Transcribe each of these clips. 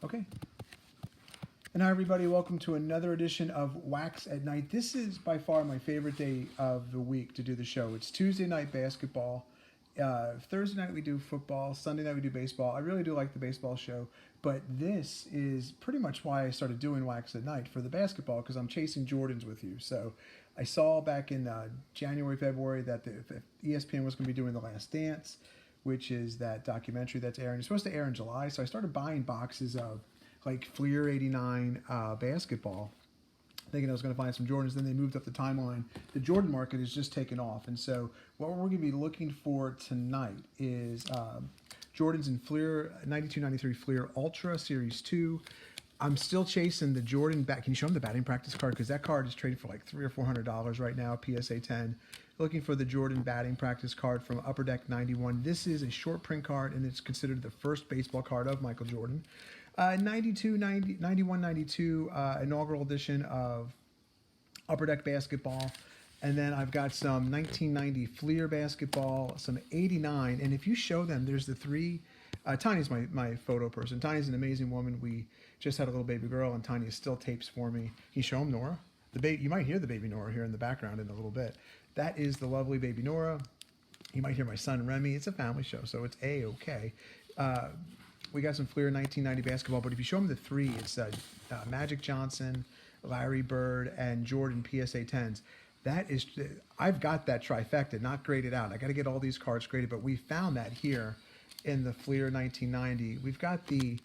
Okay. And hi, everybody. Welcome to another edition of Wax at Night. This is by far my favorite day of the week to do the show. It's Tuesday night basketball. Thursday night we do football. Sunday night we do baseball. I really do like the baseball show. But this is pretty much why I started doing Wax at Night for the basketball, because I'm chasing Jordans with you. So I saw back in January, February that the ESPN was going to be doing The Last Dance, which is that documentary that's airing. It's supposed to air in July. So I started buying boxes of like Fleer 89 basketball, thinking I was going to find some Jordans. Then they moved up the timeline. The Jordan market has just taken off. And so what we're going to be looking for tonight is Jordans in Fleer 92-93 Fleer Ultra Series 2. I'm still chasing the Jordan bat. Can you show them the batting practice card? Because that card is trading for like $300 or $400 right now, PSA 10. Looking for the Jordan batting practice card from Upper Deck 91. This is a short print card, and it's considered the first baseball card of Michael Jordan. 91-92 inaugural edition of Upper Deck basketball. And then I've got some 1990 Fleer basketball, some 89. And if you show them, there's the three. Tanya's my photo person. Tanya's an amazing woman. We just had a little baby girl, and Tanya still tapes for me. Can you show them Nora? You might hear the baby Nora here in the background in a little bit. That is the lovely baby Nora. You might hear my son Remy. It's a family show, so it's A-okay. We got some Fleer 1990 basketball, but if you show them the three, it's Magic Johnson, Larry Bird, and Jordan PSA 10s. I've got that trifecta, not graded out. I got to get all these cards graded, but we found that here in the Fleer 1990. We've got the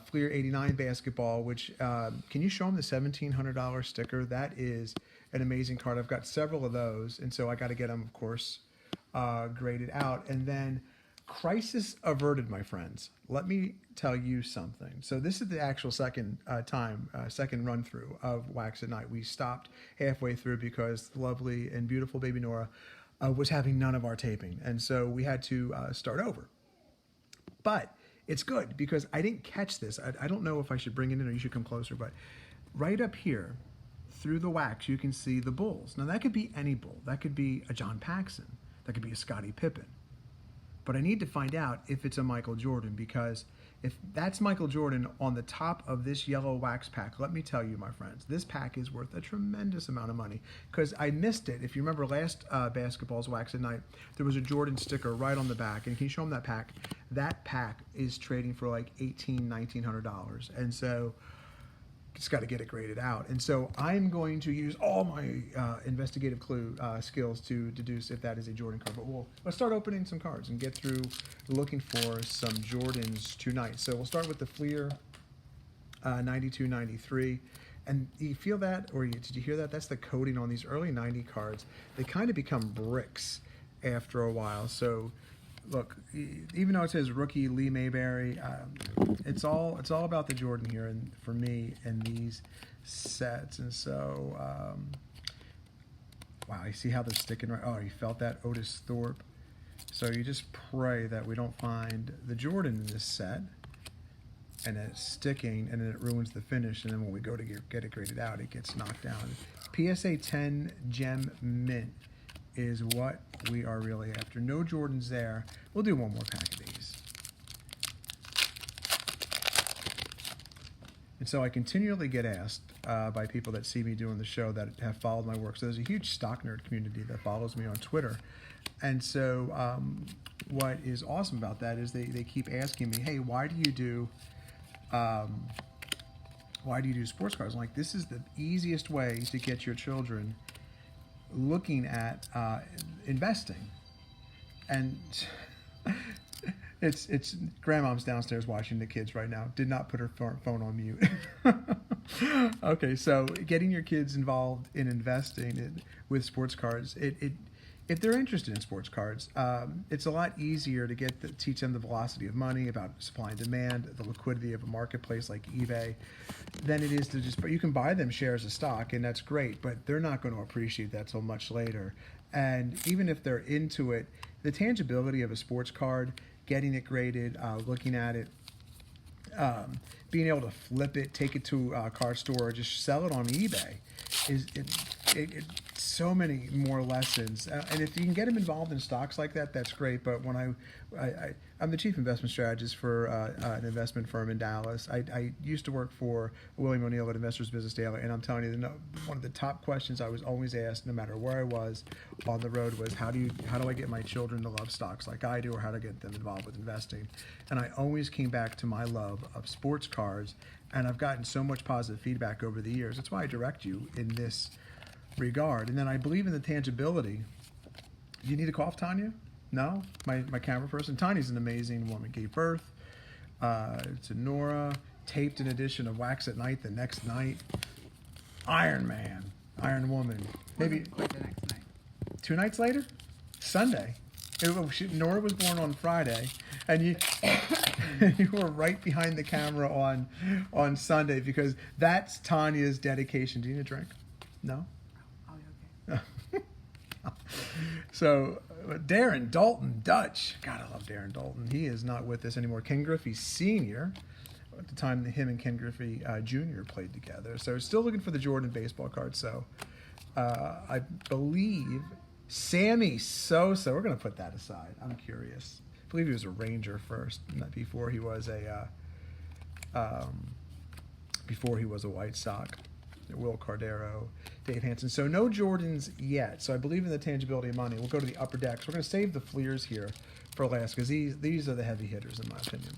Fleer 89 basketball, which, can you show them the $1,700 sticker? That is an amazing card. I've got several of those, and so I got to get them, of course, graded out. And then crisis averted, my friends. Let me tell you something. So this is the actual second run through of Wax at Night. We stopped halfway through because the lovely and beautiful baby Nora was having none of our taping. And so we had to start over. But it's good because I didn't catch this. I don't know if I should bring it in or you should come closer, but right up here through the wax, you can see the Bulls. Now that could be any Bull. That could be a John Paxson. That could be a Scottie Pippen. But I need to find out if it's a Michael Jordan, because if that's Michael Jordan on the top of this yellow wax pack, let me tell you, my friends, this pack is worth a tremendous amount of money, because I missed it. If you remember last basketball's Wax at Night, there was a Jordan sticker right on the back. And can you show them that pack? That pack is trading for like $1,800, $1,900. And so just got to get it graded out. And so I'm going to use all my investigative clue skills to deduce if that is a Jordan card. But let's start opening some cards and get through looking for some Jordans tonight. So we'll start with the Fleer 92-93. And you feel that, or did you hear that? That's the coating on these early 90 cards. They kind of become bricks after a while. So look, even though it says rookie Lee Mayberry, it's all about the Jordan here, and for me in these sets. And so, wow, you see how they're sticking right. Oh, you felt that, Otis Thorpe. So you just pray that we don't find the Jordan in this set, and it's sticking, and then it ruins the finish. And then when we go to get it graded out, it gets knocked down. PSA 10 Gem Mint is what we are really after. No Jordans there. We'll do one more pack of these. And so I continually get asked by people that see me doing the show that have followed my work. So there's a huge stock nerd community that follows me on Twitter. And so what is awesome about that is they keep asking me, hey, why do you do sports cards? I'm like, this is the easiest way to get your children looking at investing. And it's grandmom's downstairs watching the kids right now. Did not put her phone on mute. Okay, so getting your kids involved in investing with sports cards, if they're interested in sports cards, it's a lot easier to teach them the velocity of money, about supply and demand, the liquidity of a marketplace like eBay, than it is to you can buy them shares of stock, and that's great, but they're not going to appreciate that till much later. And even if they're into it, the tangibility of a sports card, getting it graded, looking at it, being able to flip it, take it to a card store, or just sell it on eBay, it's so many more lessons. And if you can get them involved in stocks like that, that's great. But when I'm the chief investment strategist for an investment firm in Dallas. I used to work for William O'Neill at Investors Business Daily, and I'm telling you, one of the top questions I was always asked, no matter where I was on the road, was how do I get my children to love stocks like I do, or how to get them involved with investing? And I always came back to my love of sports cars, and I've gotten so much positive feedback over the years. That's why I direct you in this regard. And then I believe in the tangibility. You need a cough, Tanya? No? My camera person? Tanya's an amazing woman. Gave birth to Nora, taped an edition of Wax at Night the next night. Iron Man, Iron Woman. Maybe quite the next night. 2 nights later? Sunday. Nora was born on Friday, and you were right behind the camera on Sunday, because that's Tanya's dedication. Do you need a drink? No? I'll be okay. So, Darren Dalton, Dutch. God, I love Darren Dalton. He is not with us anymore. Ken Griffey Sr., at the time him and Ken Griffey Jr. played together. So, still looking for the Jordan baseball card. So, I believe Sammy Sosa, we're going to put that aside. I'm curious. I believe he was a Ranger first, before he was a White Sox. Will Cardero, Dave Hansen. So no Jordans yet. So I believe in the tangibility of money. We'll go to the upper decks. We're going to save the Fleers here for last, because these are the heavy hitters in my opinion.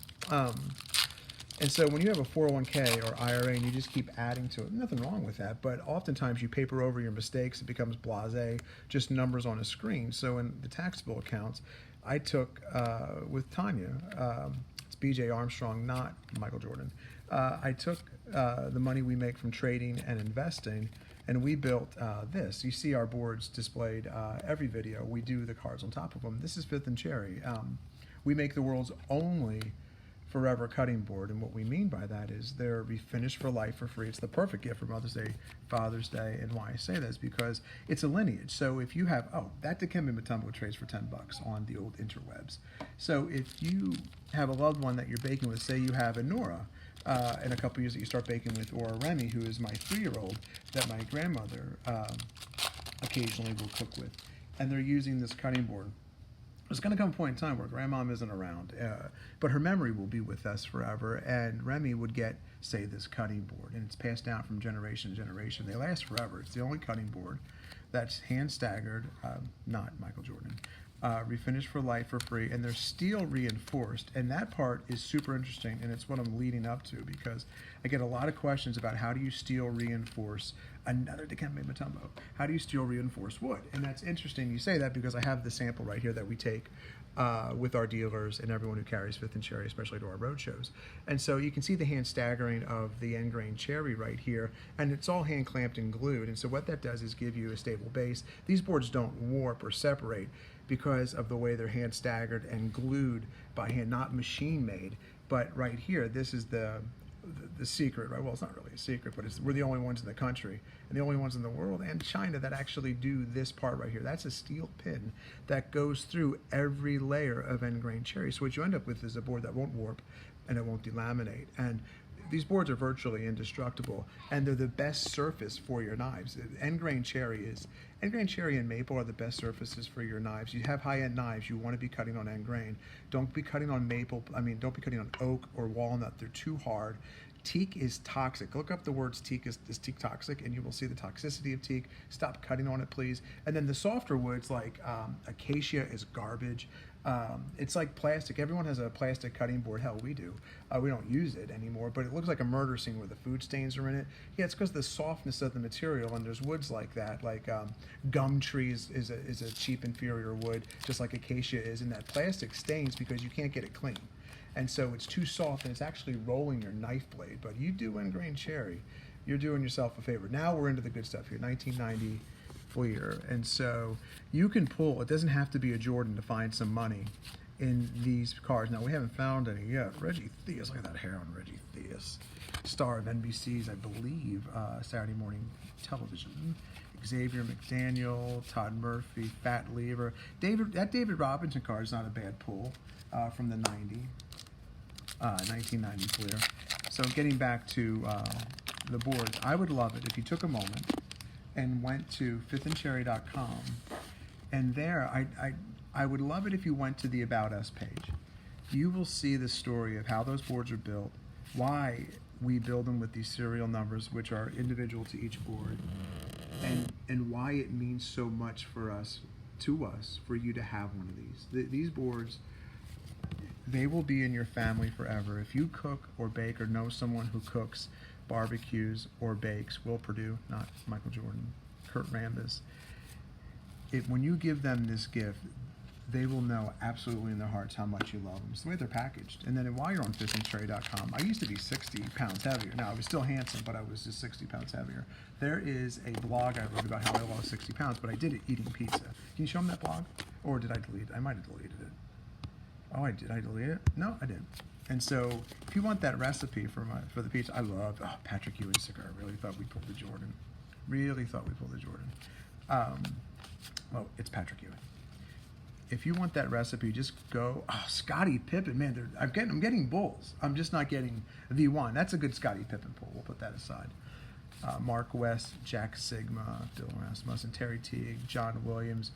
And so when you have a 401k or IRA and you just keep adding to it, nothing wrong with that, but oftentimes you paper over your mistakes. It becomes blasé, just numbers on a screen. So in the taxable accounts, I took, with Tanya, it's BJ Armstrong, not Michael Jordan, I took the money we make from trading and investing, and we built this. You see our boards displayed every video. We do the cards on top of them. This is Fifth and Cherry. We make the world's only forever cutting board, and what we mean by that is they're refinished for life for free. It's the perfect gift for Mother's Day, Father's Day, and why I say that is because it's a lineage. So if you have, that Dikembe Mutombo trades for $10 on the old interwebs. So if you have a loved one that you're baking with, say you have a Nora, in a couple years that you start baking with, or Remy, who is my 3-year-old that my grandmother occasionally will cook with, and they're using this cutting board. There's going to come a point in time where grandmom isn't around, but her memory will be with us forever, and Remy would get, say, this cutting board, and it's passed down from generation to generation. They last forever. It's the only cutting board that's hand staggered, not Michael Jordan, refinished for life for free, and they're steel reinforced, and that part is super interesting, and it's what I'm leading up to, because I get a lot of questions about how do you steel reinforce another Dikembe Mutombo. How do you steel reinforce wood? And that's interesting you say that, because I have the sample right here that we take with our dealers and everyone who carries Fifth and Cherry, especially to our road shows. And so you can see the hand staggering of the end grain cherry right here, and it's all hand clamped and glued. And so what that does is give you a stable base. These boards don't warp or separate because of the way they're hand staggered and glued by hand, not machine made. But right here, this is the secret, right? Well, it's not really a secret, but we're the only ones in the country and the only ones in the world and China that actually do this part right here. That's a steel pin that goes through every layer of end grain cherry. So what you end up with is a board that won't warp and it won't delaminate. And these boards are virtually indestructible, and they're the best surface for your knives. End grain cherry and maple are the best surfaces for your knives. You have high-end knives, you want to be cutting on end grain. Don't be cutting on don't be cutting on oak or walnut. They're too hard. Teak is toxic. Look up the words teak. Is teak toxic? And you will see the toxicity of teak. Stop cutting on it, please. And then the softer woods like acacia is garbage. It's like plastic. Everyone has a plastic cutting board. Hell, we do. We don't use it anymore, but it looks like a murder scene where the food stains are in it. Yeah, it's because of the softness of the material, and there's woods like that, like gum trees is a cheap inferior wood, just like acacia is, and that plastic stains because you can't get it clean. And so it's too soft, and it's actually rolling your knife blade. But you do end grain cherry, you're doing yourself a favor. Now we're into the good stuff here, 1990 Fleer. And so you can pull, it doesn't have to be a Jordan to find some money in these cars. Now, we haven't found any yet. Reggie Theus, look at that hair on Reggie Theus. Star of NBC's, I believe, Saturday morning television. Xavier McDaniel, Todd Murphy, Fat Lever. That David Robinson card is not a bad pull from the 1990 Fleer. So getting back to the boards, I would love it if you took a moment and went to fifthandcherry.com, and there I would love it if you went to the About Us page. You will see the story of how those boards are built, why we build them with these serial numbers, which are individual to each board, and why it means so much for us, for you to have one of these. These boards, they will be in your family forever. If you cook or bake or know someone who cooks, barbecues, or bakes, Will Perdue, not Michael Jordan, Kurt Rambis, when you give them this gift, they will know absolutely in their hearts how much you love them. It's the way they're packaged. And then while you're on fifthandcherry.com, I used to be 60 pounds heavier. Now, I was still handsome, but I was just 60 pounds heavier. There is a blog I wrote about how I lost 60 pounds, but I did it eating pizza. Can you show them that blog? Or did I delete it? I might have deleted it. Oh, I did. I delete it? No, I didn't. And so, if you want that recipe for the pizza, I love Patrick Ewing cigar. I really thought we pulled the Jordan. Well, it's Patrick Ewing. If you want that recipe, just go. Oh, Scottie Pippen, man, I'm getting bulls. I'm just not getting V1. That's a good Scottie Pippen pull. We'll put that aside. Mark West, Jack Sigma, Bill Rasmussen, Terry Teague, John Williams,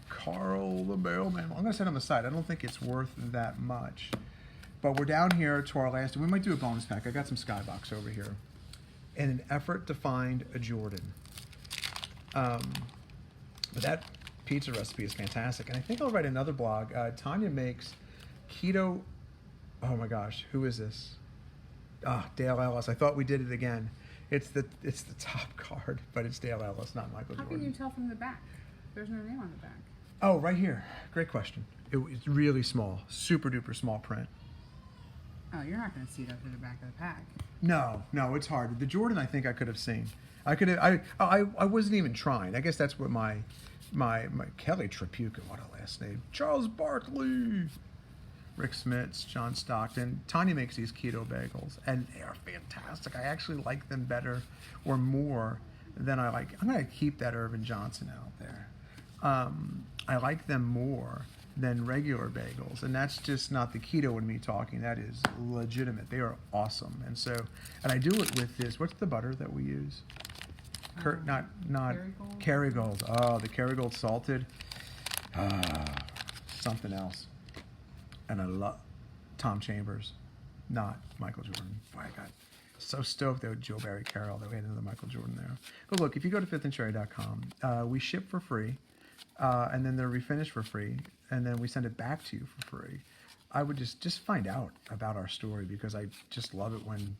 Carl the Mailman. I'm going to set him aside. I don't think it's worth that much. But we're down here to our last. We might do a bonus pack. I got some Skybox over here. In an effort to find a Jordan. But that pizza recipe is fantastic. And I think I'll write another blog. Tanya makes keto. Oh my gosh, who is this? Dale Ellis. I thought we did it again. It's the top card, but it's Dale Ellis, not Michael Jordan. How can you tell from the back? There's no name on the back. Oh, right here. Great question. It's really small, super duper small print. Oh, you're not going to see it up to the back of the pack. No, it's hard. The Jordan, I think I could have seen. I wasn't even trying. I guess that's what my Kelly Tripucka, what a last name. Charles Barkley. Rick Smits, John Stockton. Tanya makes these keto bagels, and they are fantastic. I actually like them better or more than I like. I'm going to keep that Irvin Johnson out there. I like them more than regular bagels, and that's just not the keto in me talking. That is legitimate. They are awesome, and I do it with this. What's the butter that we use? Not Kerrygold? Kerrygold. Oh, the Kerrygold salted. Something else. And I love Tom Chambers, not Michael Jordan. Boy, I got so stoked that Joe Barry Carroll that we had another Michael Jordan there. But look, if you go to fifthandcherry.com, we ship for free, and then they're refinished for free, and then we send it back to you for free. I would just find out about our story, because I just love it when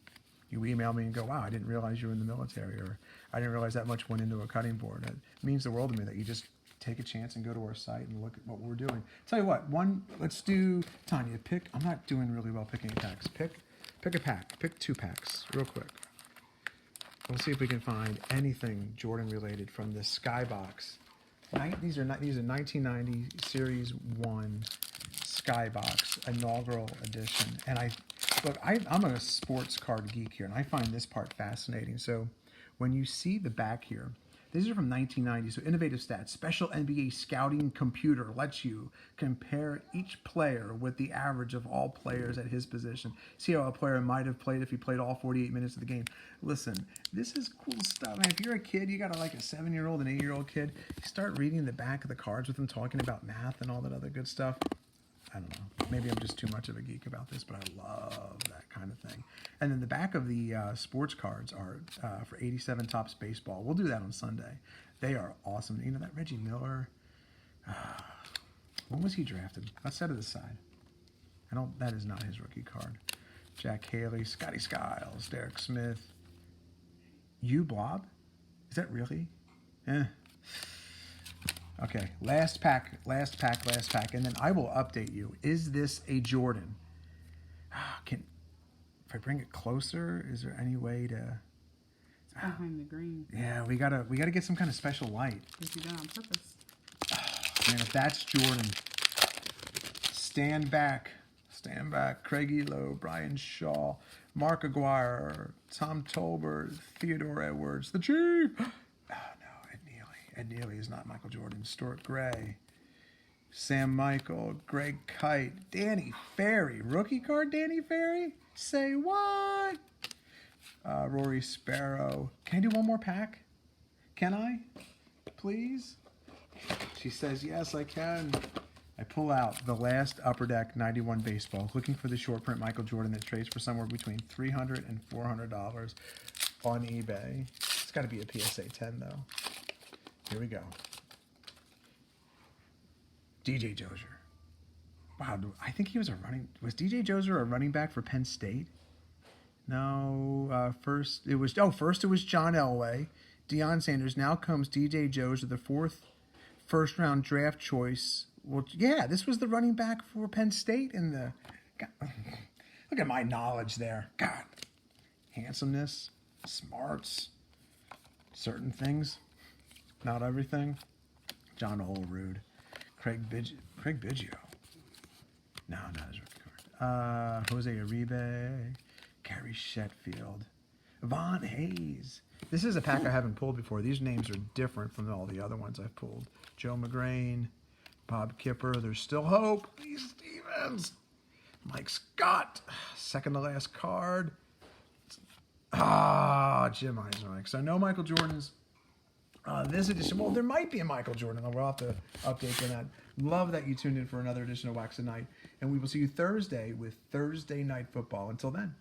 you email me and go, wow, I didn't realize you were in the military, or I didn't realize that much went into a cutting board. It means the world to me that you just take a chance and go to our site and look at what we're doing. Tell you what, let's do, Tanya, I'm not doing really well picking packs. Pick a pack, pick 2 packs real quick. We'll see if we can find anything Jordan related from this Skybox. These are 1990 Series 1 Skybox inaugural edition. And I'm a sports card geek here, and I find this part fascinating. So when you see the back here, these are from 1990, so innovative stats. Special NBA scouting computer lets you compare each player with the average of all players at his position. See how a player might have played if he played all 48 minutes of the game. Listen, this is cool stuff, man. If you're a kid, you got like a 7-year-old, an 8-year-old kid, you start reading the back of the cards with them, talking about math and all that other good stuff. I don't know. Maybe I'm just too much of a geek about this, but I love that kind of thing. And then the back of the sports cards are for 87 Topps Baseball. We'll do that on Sunday. They are awesome. You know, that Reggie Miller, when was he drafted? Let's set it aside. That is not his rookie card. Jack Haley, Scotty Skiles, Derek Smith. Blob? Is that really? Okay, last pack, and then I will update you. Is this a Jordan? If I bring it closer, is there any way to? It's behind the green. Yeah, we gotta get some kind of special light. Did you do that on purpose? Man, if that's Jordan, stand back. Craig Elo, Brian Shaw, Mark Aguirre, Tom Tolbert, Theodore Edwards, the Chief. Ed Neely is not Michael Jordan. Stuart Gray, Sam Michael, Greg Kite, Danny Ferry. Rookie card, Danny Ferry? Say what? Rory Sparrow. Can I do one more pack? Can I? Please? She says, yes, I can. I pull out the last Upper Deck 91 baseball, looking for the short print Michael Jordan that trades for somewhere between $300 and $400 on eBay. It's got to be a PSA 10, though. Here we go. DJ Dozier. Wow, I think he was was DJ Dozier a running back for Penn State? No, first it was John Elway, Deion Sanders. Now comes DJ Dozier, the fourth first round draft choice. Well, yeah, this was the running back for Penn State in the. God, look at my knowledge there. God, handsomeness, smarts, certain things, not everything. John Olerud, Craig Biggio. No, not his rookie card. Jose Uribe, Gary Shetfield, Von Hayes. This is a pack I haven't pulled before. These names are different from all the other ones I've pulled. Joe McGrain, Bob Kipper. There's still hope. Lee Stevens, Mike Scott. Second to last card. Jim Eisenreich. So no Michael Jordans. This edition, well, there might be a Michael Jordan. We'll have to update on that. Love that you tuned in for another edition of Wax at Night. And we will see you Thursday with Thursday Night Football. Until then.